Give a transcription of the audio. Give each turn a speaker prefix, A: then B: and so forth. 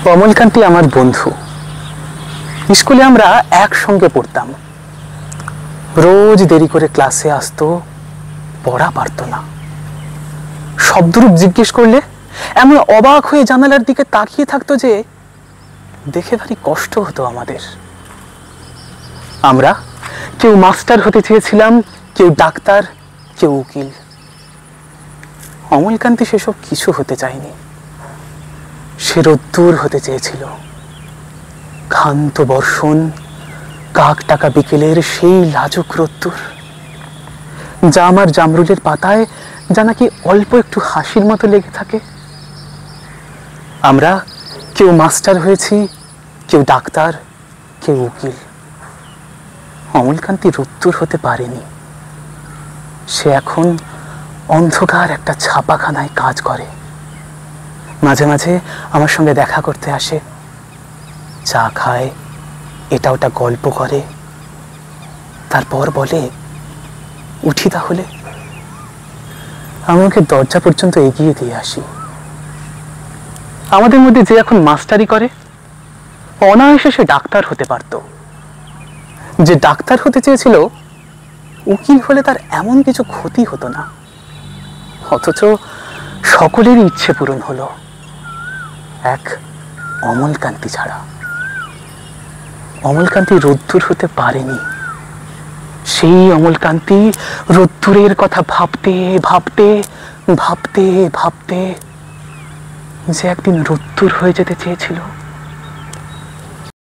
A: কমলকান্তি আমার বন্ধু। স্কুলে আমরা একসঙ্গে পড়তাম। রোজ দেরি করে ক্লাসে আসতো, পড়া পারতো না। শব্দরূপ জিজ্ঞেস করলে এমন অবাক হয়ে জানালার দিকে তাকিয়ে থাকতো যে দেখে ভারী কষ্ট হতো আমাদের। আমরা কেউ মাস্টার হতে চেয়েছিলাম, কেউ ডাক্তার, কেউ উকিল। অমলকান্তি সেসব কিছু হতে চায়নি। সে রোদ্দুর হতে চেয়েছিল। ক্ষান্ত বর্ষণ, কাক টাকা বিকেলের সেই লাজুক রোদ্দুর, যা আমার জামরুলের পাতায় যা নাকি অল্প একটু হাসির মতো লেগে থাকে। আমরা কেউ মাস্টার হয়েছি, কেউ ডাক্তার, কেউ উকিল। অমলকান্তি রোদ্দুর হতে পারেনি। সে এখন অন্ধকার একটা ছাপাখানায় কাজ করে। মাঝে মাঝে আমার সঙ্গে দেখা করতে আসে, চা খায়, এটা ওটা গল্প করে, তারপর বলে উঠি তাহলে। আমাকে দরজা পর্যন্ত এগিয়ে দিয়ে আসি। আমাদের মধ্যে যে এখন মাস্টারি করে, অনায়াসে সে ডাক্তার হতে পারত। যে ডাক্তার হতে চেয়েছিল, উকিল হলে তার এমন কিছু ক্ষতি হতো না। অথচ সকলেরই ইচ্ছে পূরণ হলো, এক অমলকান্তি ছাড়া। অমলকান্তি রোদ্দুর হতে পারেনি। সেই অমলকান্তি রোদ্দুরের কথা ভাবতে ভাবতে ভাবতে ভাবতে যে একদিন রোদ্দুর হয়ে যেতে চেয়েছিল।